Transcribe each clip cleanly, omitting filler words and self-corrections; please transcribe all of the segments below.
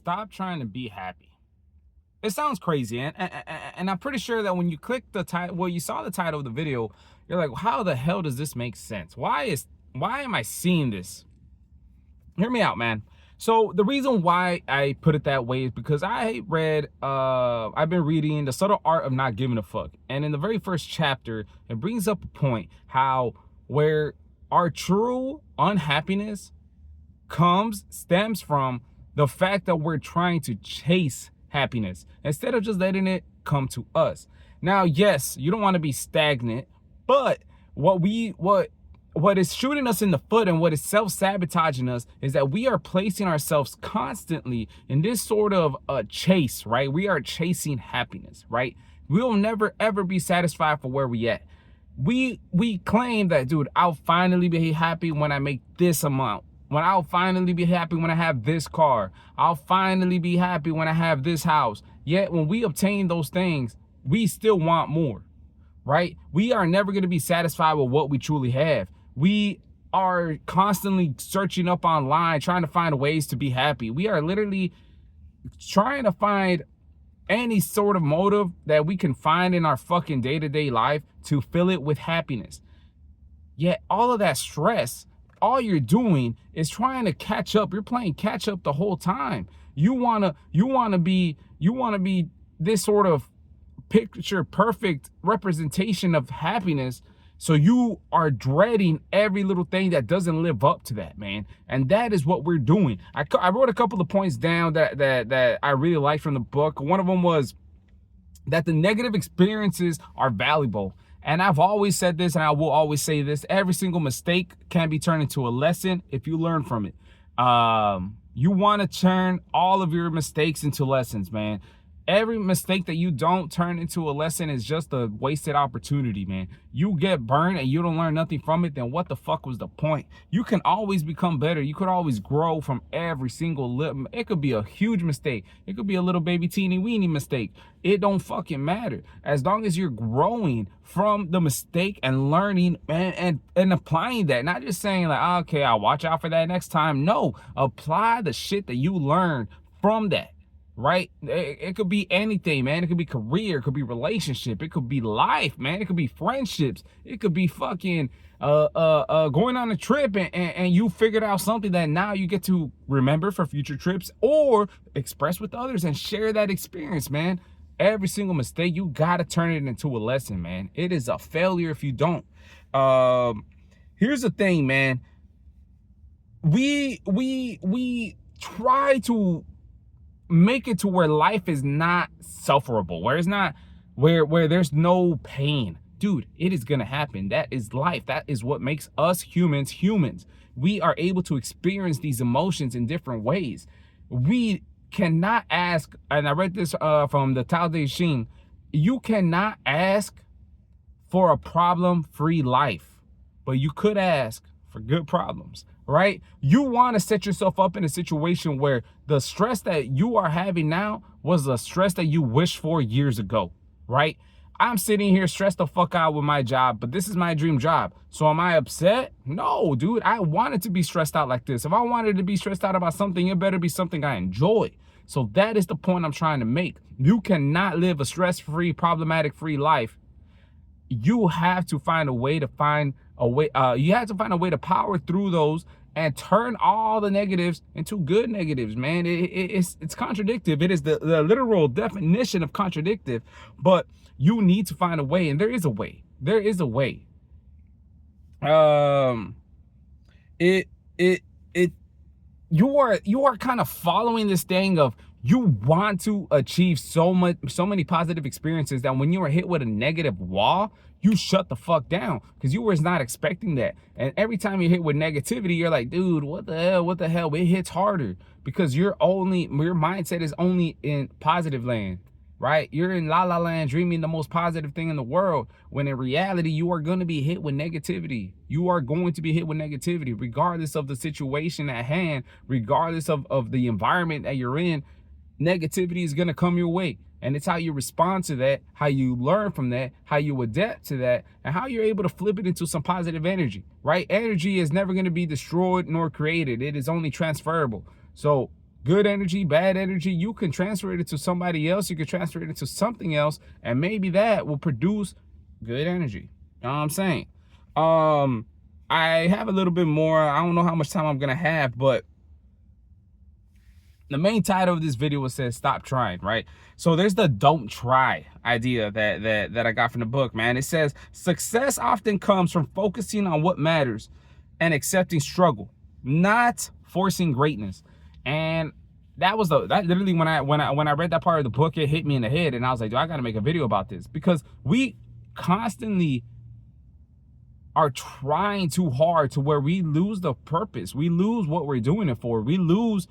stop trying to be happy. It sounds crazy, and I'm pretty sure that when you click the title, well, you saw the title of the video, you're like, how the hell does this make sense? Why am I seeing this? Hear me out, man. So the reason why I put it that way is because I've been reading The Subtle Art of Not Giving a Fuck. And in the very first chapter, it brings up a point how where our true unhappiness stems from the fact that we're trying to chase happiness instead of just letting it come to us. Now, yes, you don't want to be stagnant, but what is shooting us in the foot and what is self-sabotaging us is that we are placing ourselves constantly in this sort of chase, right? We are chasing happiness, right? We'll never ever be satisfied for where we at. We claim that, dude, I'll finally be happy when I make this amount. When I'll finally be happy when I have this car. I'll finally be happy when I have this house. Yet when we obtain those things, we still want more, right? We are never going to be satisfied with what we truly have. We are constantly searching up online, trying to find ways to be happy. We are literally trying to find any sort of motive that we can find in our fucking day-to-day life to fill it with happiness. Yet all of that stress, all you're doing is trying to catch up. You're playing catch up the whole time. You wanna be this sort of picture perfect representation of happiness. So you are dreading every little thing that doesn't live up to that, man. And that is what we're doing. I wrote a couple of points down that I really liked from the book. One of them was that the negative experiences are valuable. And I've always said this, and I will always say this: every single mistake can be turned into a lesson if you learn from it. You want to turn all of your mistakes into lessons, man. Every mistake that you don't turn into a lesson is just a wasted opportunity, man. You get burned and you don't learn nothing from it, then what the fuck was the point? You can always become better. You could always grow from every single little. It could be a huge mistake. It could be a little baby teeny weeny mistake. It don't fucking matter. As long as you're growing from the mistake and learning and applying that, not just saying like, "Oh, okay, I'll watch out for that next time." No, apply the shit that you learned from that. Right? It could be anything, man. It could be career, it could be relationship, it could be life, man. It could be friendships, it could be fucking going on a trip and you figured out something that now you get to remember for future trips or express with others and share that experience, man. Every single mistake, you gotta turn it into a lesson, man. It is a failure if you don't. Here's the thing, man. We try to make it to where life is not sufferable, where it's not where there's no pain. Dude, it is gonna happen. That is life. That is what makes us humans. We are able to experience these emotions in different ways. We cannot ask, and I read this from the Tao Te Ching, you cannot ask for a problem-free life, but you could ask for good problems, right? You want to set yourself up in a situation where the stress that you are having now was the stress that you wished for years ago, right? I'm sitting here stressed the fuck out with my job, but this is my dream job. So am I upset? No, dude, I wanted to be stressed out like this. If I wanted to be stressed out about something, it better be something I enjoy. So that is the point I'm trying to make. You cannot live a stress-free, problematic-free life. You have to find a way to you have to find a way to power through those and turn all the negatives into good negatives, man. It's contradictive. It is the literal definition of contradictive, but you need to find a way, and there is a way. There is a way. You are kind of following this thing of you want to achieve so many positive experiences that when you are hit with a negative wall, you shut the fuck down because you was not expecting that. And every time you're hit with negativity, you're like, dude, what the hell? It hits harder because your mindset is only in positive land, right? You're in la la land dreaming the most positive thing in the world, when in reality, you are going to be hit with negativity. You are going to be hit with negativity, regardless of the situation at hand, regardless of the environment that you're in. Negativity is going to come your way. And it's how you respond to that, how you learn from that, how you adapt to that, and how you're able to flip it into some positive energy, right? Energy is never going to be destroyed nor created. It is only transferable. So good energy, bad energy, you can transfer it to somebody else. You can transfer it into something else, and maybe that will produce good energy. You know what I'm saying? I have a little bit more. I don't know how much time I'm gonna have, but the main title of this video was says stop trying, right? So there's the don't try idea that I got from the book, man. It says success often comes from focusing on what matters and accepting struggle, not forcing greatness. And that literally when I read that part of the book, it hit me in the head, and I was like, dude, I gotta make a video about this, because we constantly are trying too hard to where we lose the purpose. We lose what we're doing it for. We lose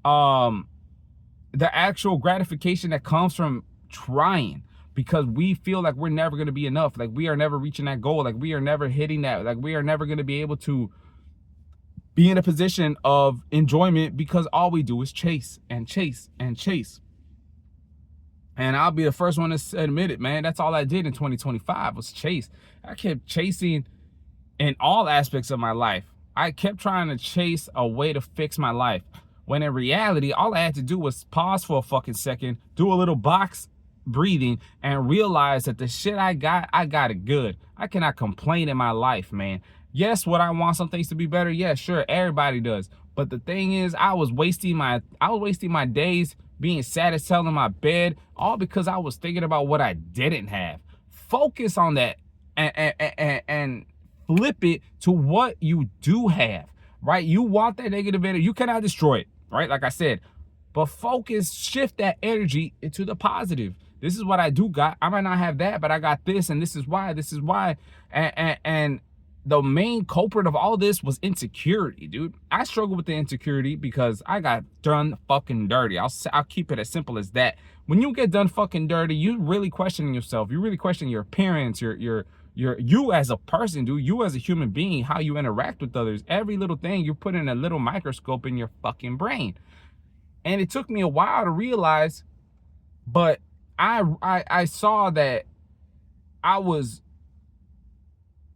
the actual gratification that comes from trying, because we feel like we're never going to be enough, like we are never reaching that goal, like we are never hitting that, like we are never going to be able to be in a position of enjoyment, because all we do is chase and chase and chase. And I'll be the first one to admit it, man. That's all I did in 2025 was chase. I kept chasing in all aspects of my life. I kept trying to chase a way to fix my life, when in reality, all I had to do was pause for a fucking second, do a little box breathing, and realize that the shit I got it good. I cannot complain in my life, man. Yes, would I want some things to be better? Yeah, sure, everybody does. But the thing is, I was wasting my days being sad as hell in my bed, all because I was thinking about what I didn't have. Focus on that and flip it to what you do have, right? You want that negative energy, you cannot destroy it, right? Like I said, but focus, shift that energy into the positive. This is what I do got. I might not have that, but I got this, and this is why. And the main culprit of all this was insecurity, dude. I struggle with the insecurity because I got done fucking dirty. I'll keep it as simple as that. When you get done fucking dirty, you really questioning yourself. You really question your appearance, you as a person, dude. You as a human being, how you interact with others. Every little thing you put in a little microscope in your fucking brain. And it took me a while to realize, but I saw that I was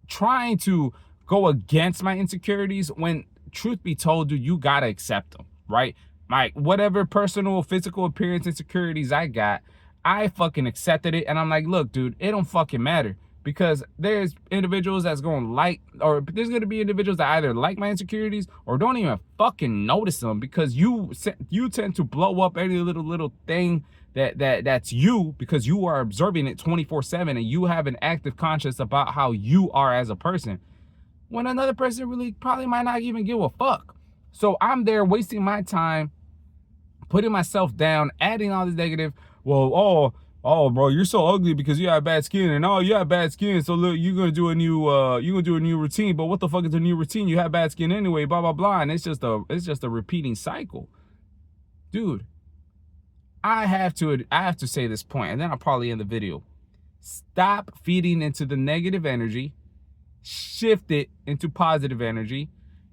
trying to go against my insecurities, when truth be told, dude, you gotta accept them, right? Like whatever personal physical appearance insecurities I got, I fucking accepted it. And I'm like, look, dude, it don't fucking matter, because there's individuals that's going to like, or there's going to be individuals that either like my insecurities or don't even fucking notice them, because you tend to blow up every little thing that's you, because you are observing it 24/7, and you have an active conscience about how you are as a person, when another person really probably might not even give a fuck. So I'm there wasting my time, putting myself down, adding all this negative. Well, oh, bro, you're so ugly because you have bad skin, and you have bad skin, so look, you're gonna do a new routine. But what the fuck is a new routine? You have bad skin anyway, blah blah blah, and it's just a repeating cycle, dude. I have to say this point, and then I'll probably end the video. Stop feeding into the negative energy, shift it into positive energy,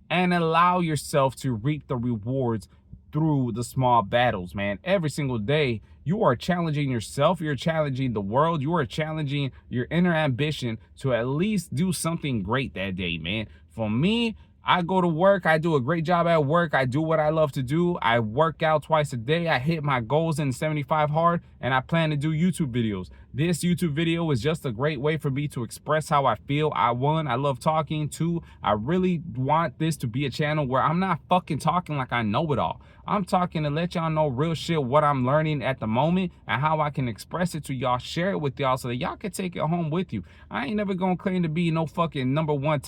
and allow yourself to reap the rewards through the small battles, man. Every single day, you are challenging yourself, you're challenging the world, you are challenging your inner ambition to at least do something great that day, man. For me, I go to work, I do a great job at work, I do what I love to do, I work out twice a day, I hit my goals in 75 hard, and I plan to do YouTube videos. This YouTube video is just a great way for me to express how I feel. I love talking. 2, I really want this to be a channel where I'm not fucking talking like I know it all. I'm talking to let y'all know real shit, what I'm learning at the moment, and how I can express it to y'all, share it with y'all, so that y'all can take it home with you. I ain't never gonna claim to be no fucking #1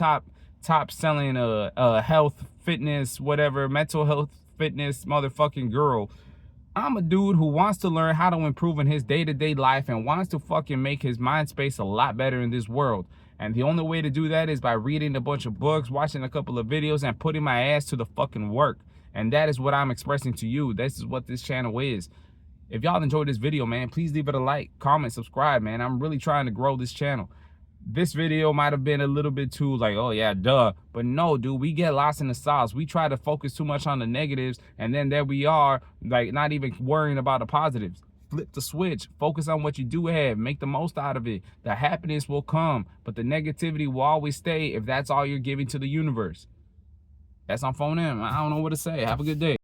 top selling health, fitness, whatever, mental health, fitness motherfucking girl. I'm a dude who wants to learn how to improve in his day-to-day life and wants to fucking make his mind space a lot better in this world. And the only way to do that is by reading a bunch of books, watching a couple of videos, and putting my ass to the fucking work. And that is what I'm expressing to you. This is what this channel is. If y'all enjoyed this video, man, please leave it a like, comment, subscribe, man. I'm really trying to grow this channel. This video might have been a little bit too like, oh yeah, duh. But no, dude, we get lost in the sauce. We try to focus too much on the negatives, and then there we are, like, not even worrying about the positives. Flip the switch. Focus on what you do have. Make the most out of it. The happiness will come, but the negativity will always stay if that's all you're giving to the universe. That's on Phone M. I don't know what to say. Have a good day.